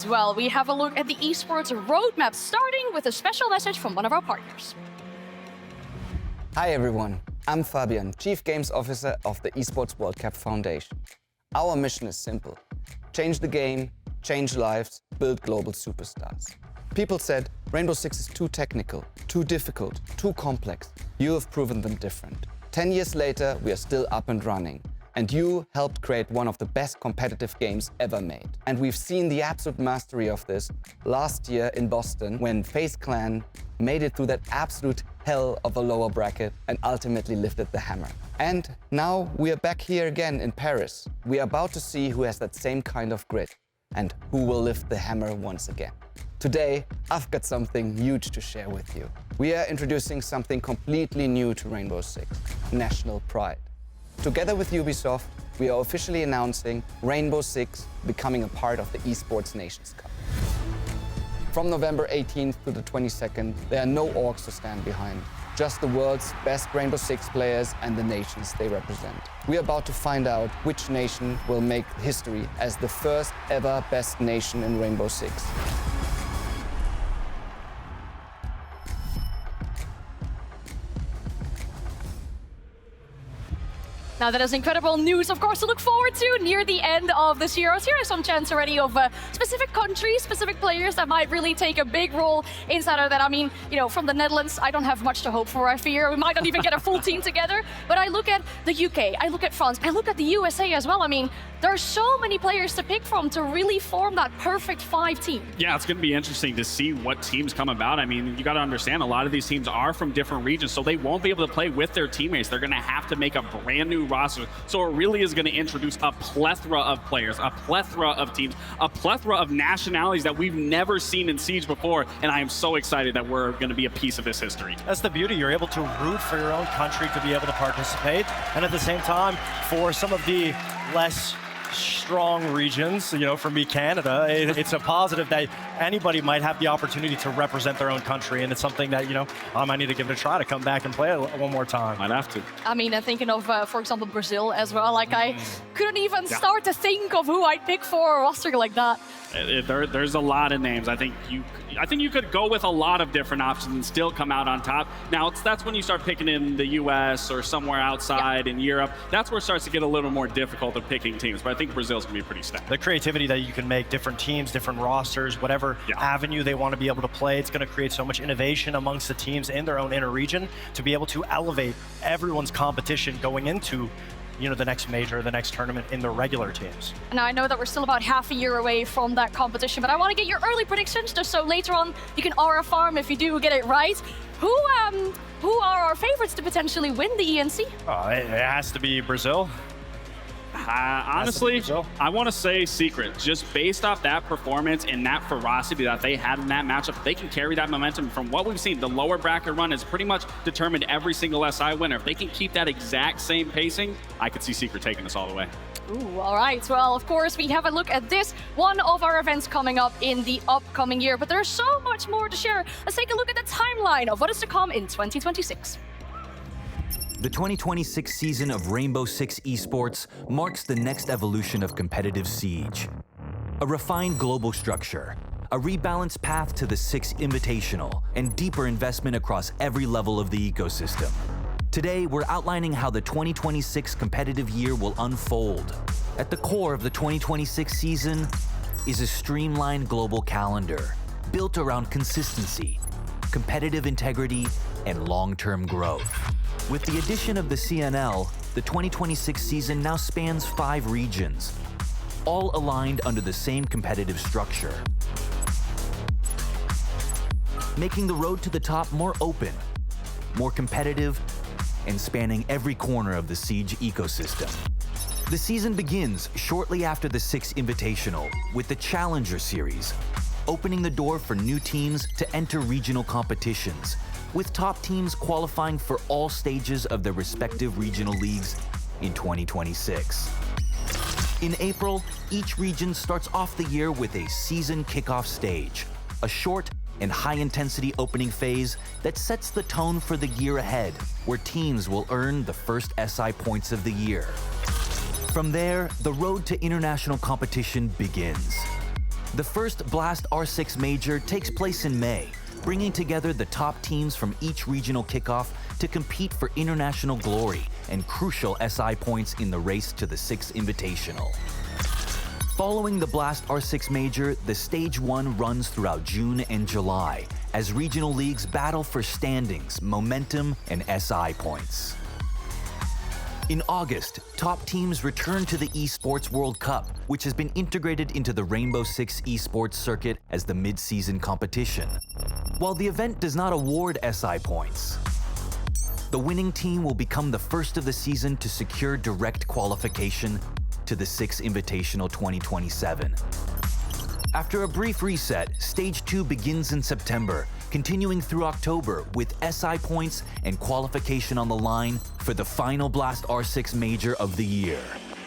As well, we have a look at the esports roadmap, starting with a special message from one of our partners. Hi everyone, I'm Fabian, Chief Games Officer of the Esports World Cup Foundation. Our mission is simple: change the game, change lives, build global superstars. People said Rainbow Six is too technical, too difficult, too complex. You have proven them different. 10 years later, we are still up and running. And you helped create one of the best competitive games ever made. And we've seen the absolute mastery of this last year in Boston when FaZe Clan made it through that absolute hell of a lower bracket and ultimately lifted the hammer. And now we are back here again in Paris. We are about to see who has that same kind of grit and who will lift the hammer once again. Today, I've got something huge to share with you. We are introducing something completely new to Rainbow Six: national pride. Together with Ubisoft, we are officially announcing Rainbow Six becoming a part of the Esports Nations Cup. From November 18th to the 22nd, there are no orgs to stand behind, just the world's best Rainbow Six players and the nations they represent. We are about to find out which nation will make history as the first ever best nation in Rainbow Six. Now that is incredible news, of course, to look forward to near the end of this year. Here is some chance already of specific countries, specific players that might really take a big role inside of that. I mean, you know, from the Netherlands, I don't have much to hope for, I fear. We might not even get a full team together. But I look at the UK, I look at France, I look at the USA as well. I mean, there are so many players to pick from to really form that perfect 5 team. Yeah, it's going to be interesting to see what teams come about. I mean, you got to understand a lot of these teams are from different regions, so they won't be able to play with their teammates. They're going to have to make a brand new roster. So it really is going to introduce a plethora of players, a plethora of teams, a plethora of nationalities that we've never seen in Siege before. And I am so excited that we're going to be a piece of this history. That's the beauty. You're able to root for your own country to be able to participate. And at the same time, for some of the less strong regions, you know, for me, Canada, it's a positive that anybody might have the opportunity to represent their own country, and it's something that, you know, I might need to give it a try to come back and play it one more time. Might have to. I mean, I'm thinking of, for example, Brazil as well. Like, I couldn't even start to think of who I'd pick for a roster like that. There's a lot of names. I think you could go with a lot of different options and still come out on top. Now, that's when you start picking in the US or somewhere outside in Europe. That's where it starts to get a little more difficult of picking teams, but I think Brazil's going to be pretty stacked. The creativity that you can make different teams, different rosters, whatever avenue they want to be able to play, it's going to create so much innovation amongst the teams in their own inner region to be able to elevate everyone's competition going into, you know, the next major, the next tournament in the regular teams. Now, I know that we're still about half a year away from that competition, but I want to get your early predictions just so later on you can aura farm if you do get it right. Who are our favorites to potentially win the ENC? It has to be Brazil. Honestly, I want to say Secret. Just based off that performance and that ferocity that they had in that matchup, they can carry that momentum. From what we've seen, the lower bracket run has pretty much determined every single SI winner. If they can keep that exact same pacing, I could see Secret taking us all the way. Ooh, all right. Well, of course, we have a look at this, one of our events coming up in the upcoming year, but there's so much more to share. Let's take a look at the timeline of what is to come in 2026. The 2026 season of Rainbow Six Esports marks the next evolution of competitive Siege. A refined global structure, a rebalanced path to the Six Invitational, and deeper investment across every level of the ecosystem. Today, we're outlining how the 2026 competitive year will unfold. At the core of the 2026 season is a streamlined global calendar built around consistency, competitive integrity, and long-term growth. With the addition of the CNL, the 2026 season now spans 5 regions, all aligned under the same competitive structure, making the road to the top more open, more competitive, and spanning every corner of the Siege ecosystem. The season begins shortly after the Six Invitational with the Challenger Series, opening the door for new teams to enter regional competitions, with top teams qualifying for all stages of their respective regional leagues in 2026. In April, each region starts off the year with a season kickoff stage, a short and high-intensity opening phase that sets the tone for the year ahead, where teams will earn the first SI points of the year. From there, the road to international competition begins. The first Blast R6 Major takes place in May, bringing together the top teams from each regional kickoff to compete for international glory and crucial SI points in the race to the Six Invitational. Following the Blast R6 Major, the Stage 1 runs throughout June and July as regional leagues battle for standings, momentum, and SI points. In August, top teams return to the Esports World Cup, which has been integrated into the Rainbow Six Esports circuit as the mid-season competition. While the event does not award SI points, the winning team will become the first of the season to secure direct qualification to the Six Invitational 2027. After a brief reset, Stage 2 begins in September, continuing through October with SI points and qualification on the line for the final Blast R6 Major of the year.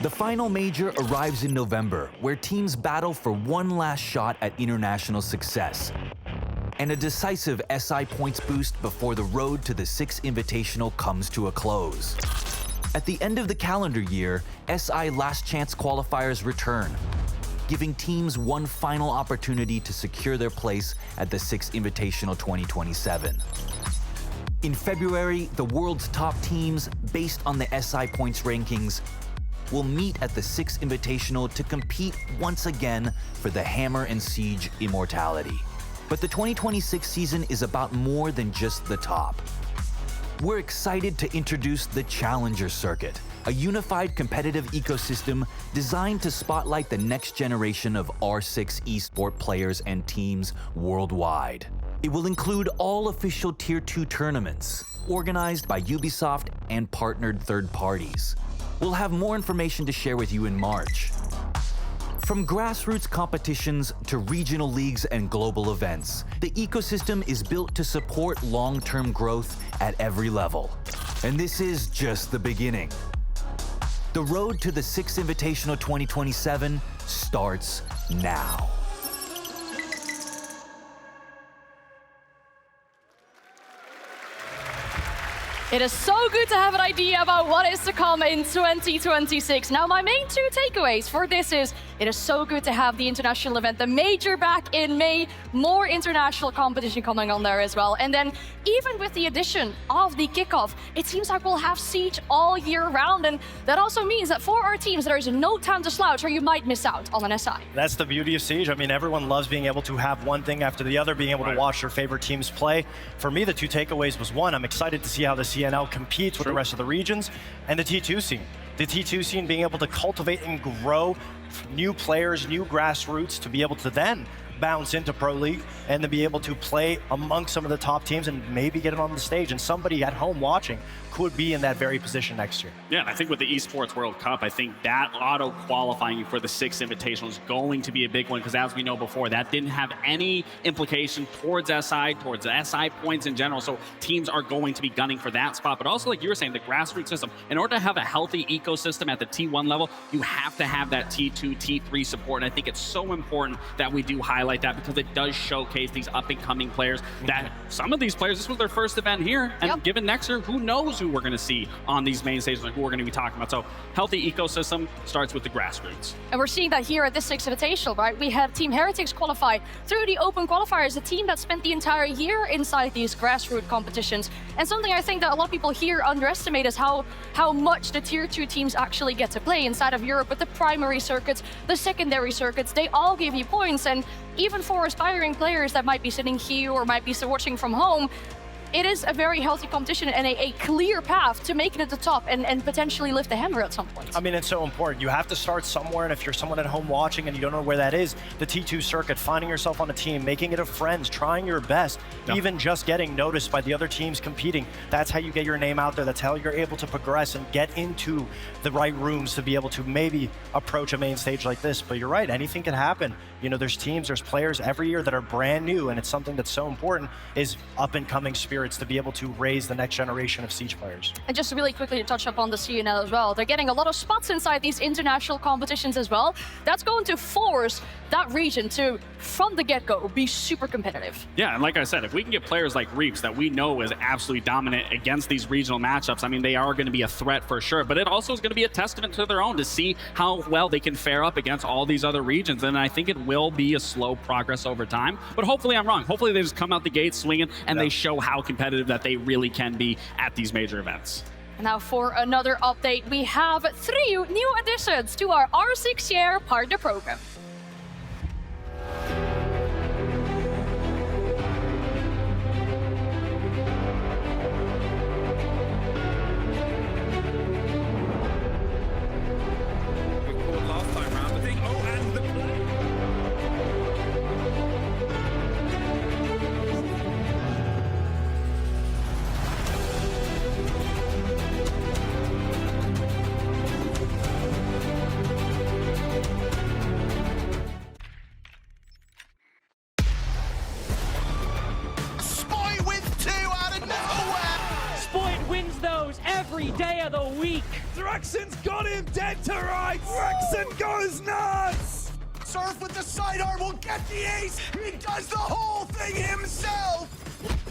The final major arrives in November, where teams battle for one last shot at international success and a decisive SI points boost before the road to the Six Invitational comes to a close. At the end of the calendar year, SI Last Chance qualifiers return, giving teams one final opportunity to secure their place at the Six Invitational 2027. In February, the world's top teams, based on the SI points rankings, will meet at the Six Invitational to compete once again for the Hammer and Siege immortality. But the 2026 season is about more than just the top. We're excited to introduce the Challenger Circuit, a unified competitive ecosystem designed to spotlight the next generation of R6 esport players and teams worldwide. It will include all official Tier 2 tournaments, organized by Ubisoft and partnered third parties. We'll have more information to share with you in March. From grassroots competitions to regional leagues and global events, the ecosystem is built to support long-term growth at every level. And this is just the beginning. The road to the Six Invitational 2027 starts now. It is so good to have an idea about what is to come in 2026. Now, my main two takeaways for this is, it is so good to have the international event, the major back in May, more international competition coming on there as well. And then even with the addition of the kickoff, it seems like we'll have Siege all year round. And that also means that for our teams, there is no time to slouch or you might miss out on an SI. That's the beauty of Siege. I mean, everyone loves being able to have one thing after the other, being able to watch their favorite teams play. For me, the two takeaways was one, I'm excited to see how the CNL competes with the rest of the regions, and the T2 scene. The T2 scene being able to cultivate and grow new players, new grassroots to be able to then bounce into Pro League and to be able to play among some of the top teams and maybe get it on the stage. And somebody at home watching could be in that very position next year. Yeah, and I think with the Esports World Cup, I think that auto-qualifying for the Six Invitational is going to be a big one, because as we know before, that didn't have any implication towards SI points in general. So teams are going to be gunning for that spot. But also, like you were saying, the grassroots system, in order to have a healthy ecosystem at the T1 level, you have to have that T2, T3 support. And I think it's so important that we do highlight that, because it does showcase these up-and-coming players that some of these players, this was their first event here. And given next year, who knows who we're going to see on these main stages and who we're going to be talking about. So healthy ecosystem starts with the grassroots. And we're seeing that here at this Six Invitational, right? We have Team Heretics qualify through the open qualifiers, a team that spent the entire year inside these grassroots competitions. And something I think that a lot of people here underestimate is how much the Tier 2 teams actually get to play inside of Europe with the primary circuits, the secondary circuits. They all give you points. And even for aspiring players that might be sitting here or might be watching from home, it is a very healthy competition and a clear path to making it to the top and potentially lift the hammer at some point. I mean, it's so important. You have to start somewhere, and if you're someone at home watching and you don't know where that is, the T2 circuit, finding yourself on a team, making it a friends, trying your best, even just getting noticed by the other teams competing, that's how you get your name out there. That's how you're able to progress and get into the right rooms to be able to maybe approach a main stage like this. But you're right, anything can happen. There's teams, there's players every year that are brand new, and it's something that's so important, is up-and-coming spirit spirits to be able to raise the next generation of Siege players. And just really quickly to touch up on the CNL as well, they're getting a lot of spots inside these international competitions as well. That's going to force that region to, from the get-go, be super competitive. Yeah, and like I said, if we can get players like Reeves that we know is absolutely dominant against these regional matchups, I mean, they are going to be a threat for sure, but it also is going to be a testament to their own to see how well they can fare up against all these other regions. And I think it will be a slow progress over time, but hopefully I'm wrong. Hopefully they just come out the gate swinging and they show how competitive that they really can be at these major events. Now for another update, we have 3 new additions to our R6 Share partner program. Every day of the week. Drexen's got him dead to rights. Drexen goes nuts. Surf with the sidearm will get the ace. He does the whole thing himself.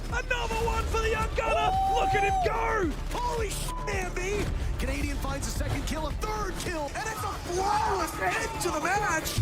Another one for the young gunner. Look at him go. Holy shit, Ambi. Canadian finds a second kill, a third kill, and it's a flawless end to the match.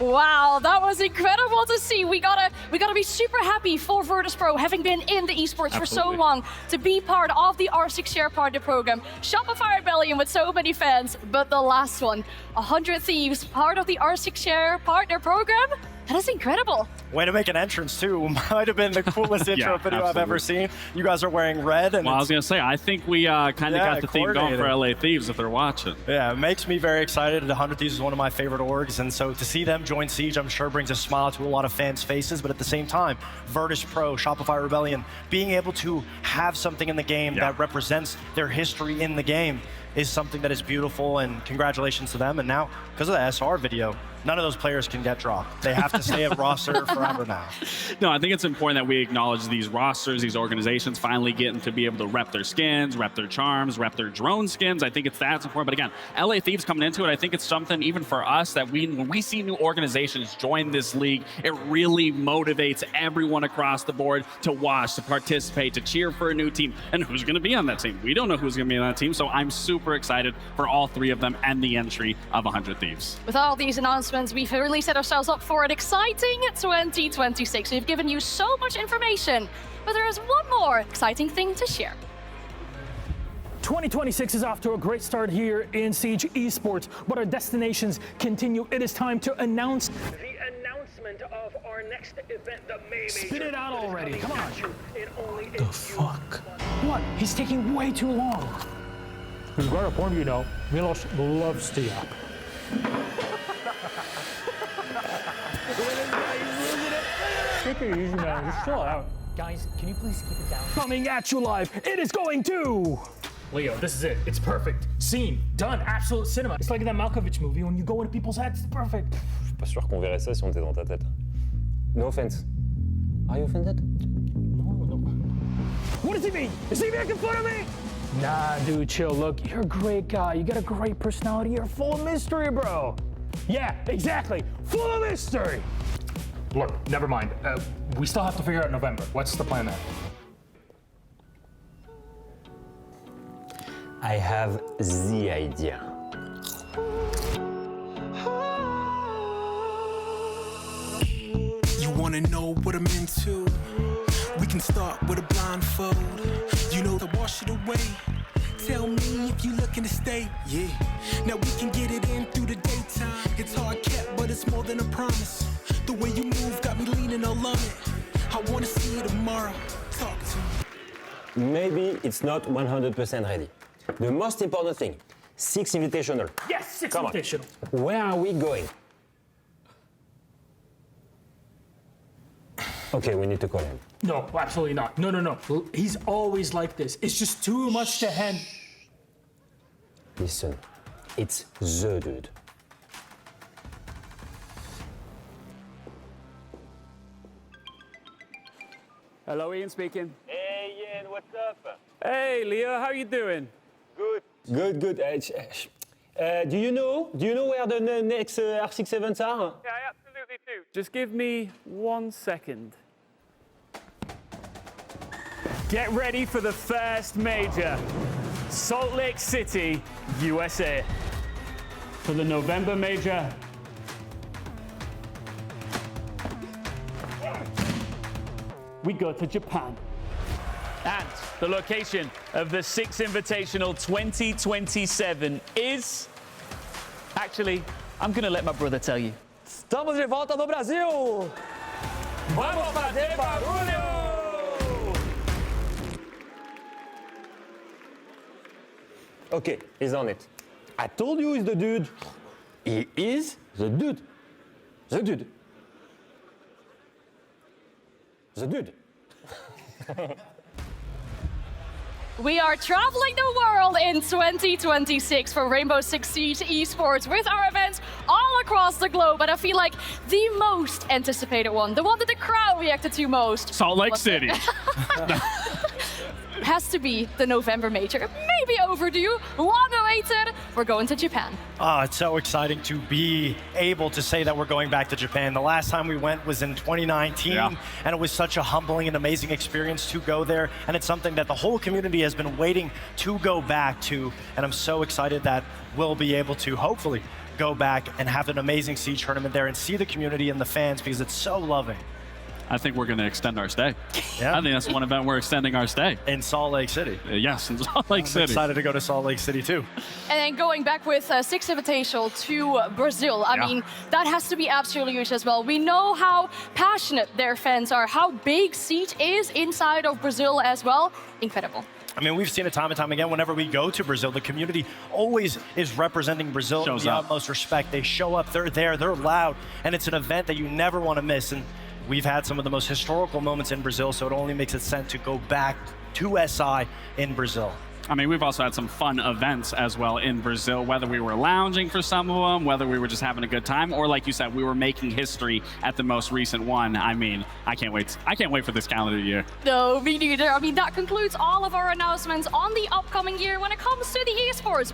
Wow, that was incredible to see. We gotta be super happy for Virtus.pro having been in the esports for so long, to be part of the R6 Share partner program. Shopify Rebellion with so many fans, but the last one, 100 Thieves, part of the R6 Share partner program. That is incredible. Way to make an entrance too. Might have been the coolest intro video I've ever seen. You guys are wearing red. And well, I was going to say, I think we kind of got the theme going for LA Thieves if they're watching. Yeah, it makes me very excited. The 100 Thieves is one of my favorite orgs, and so to see them join Siege, I'm sure brings a smile to a lot of fans' faces, but at the same time, Virtus.pro, Shopify Rebellion, being able to have something in the game that represents their history in the game is something that is beautiful, and congratulations to them. And now, because of the SR video, none of those players can get dropped. They have to stay at roster forever now. No, I think it's important that we acknowledge these rosters, these organizations finally getting to be able to rep their skins, rep their charms, rep their drone skins. I think that's important. But again, LA Thieves coming into it, I think it's something even for us that when we see new organizations join this league, it really motivates everyone across the board to watch, to participate, to cheer for a new team. And who's going to be on that team? We don't know who's going to be on that team, so I'm super excited for all 3 of them and the entry of 100 Thieves. With all these announcements, we've really set ourselves up for an exciting 2026. We've given you so much information, but there is one more exciting thing to share. 2026 is off to a great start here in Siege Esports, but our destinations continue. It is time to announce the announcement of our next event, the May Major. Spit it out already, come on. The fuck? What? He's taking way too long. He's got a point, you know. Milos loves to yap. Take it easy, man. Just chill out. Guys, can you please keep it down? Coming at you live, it is going to... Leo, this is it. It's perfect. Scene, done, absolute cinema. It's like that Malkovich movie when you go into people's heads. It's perfect. Je suis pas sûr qu'on verrait ça si on était dans ta tête. No offense. Are you offended? No. What does he mean? Is he making fun of me? Nah, dude, chill. Look, you're a great guy. You got a great personality. You're full of mystery, bro. Yeah, exactly. Full of mystery. Look, never mind. We still have to figure out November. What's the plan there? I have the idea. You wanna know what I'm into? We can start with a blindfold. You know, to wash it away. Tell me if you looking to stay. Yeah. Now we can get it in through the daytime. It's hard kept, but it's more than a promise. The way you move got me leaning all on it. I wanna see you tomorrow. Talk to me. Maybe it's not 100% ready. The most important thing, Six Invitational. Yes, Six Come on. Invitational. Where are we going? Okay, we need to call him. No, absolutely not. No, no, no. He's always like this. It's just too much to handle. Listen, it's the dude. Hello, Ian speaking. Hey, Ian, what's up? Hey, Leo, how you doing? Good. Good, good. Do you know where the next R6 events are? Yeah, I absolutely do. Just give me 1 second. Get ready for the first major. Salt Lake City, USA. For the November major, we go to Japan. And the location of the Six Invitational 2027 is... Actually, I'm gonna let my brother tell you. Estamos de volta no Brasil! Vamos fazer barulho! Okay, he's on it. I told you he's the dude. He is the dude. The dude. The dude. We are traveling the world in 2026 for Rainbow Six Siege Esports with our events all across the globe. And I feel like the most anticipated one, the one that the crowd reacted to most. Salt Lake City. Has to be the November major. Maybe overdue, long awaited. We're going to Japan. Oh, it's so exciting to be able to say that we're going back to Japan. The last time we went was in 2019, and it was such a humbling and amazing experience to go there. And it's something that the whole community has been waiting to go back to. And I'm so excited that we'll be able to hopefully go back and have an amazing Siege tournament there and see the community and the fans because it's so loving. I think we're going to extend our stay. Yeah. I think that's one event we're extending our stay. In Salt Lake City. Yes, in Salt Lake I'm City. excited to go to Salt Lake City too. And then going back with Six Invitational to Brazil, I mean, that has to be absolutely huge as well. We know how passionate their fans are, how big Siege is inside of Brazil as well. Incredible. I mean, we've seen it time and time again. Whenever we go to Brazil, the community always is representing Brazil with the utmost respect. They show up, they're there, they're loud, and it's an event that you never want to miss. And we've had some of the most historical moments in Brazil, so it only makes it sense to go back to SI in Brazil. I mean, we've also had some fun events as well in Brazil, whether we were lounging for some of them, whether we were just having a good time, or like you said, we were making history at the most recent one. I mean, I can't wait. I can't wait for this calendar year. No, me neither. I mean, that concludes all of our announcements on the upcoming year when it comes to the esports.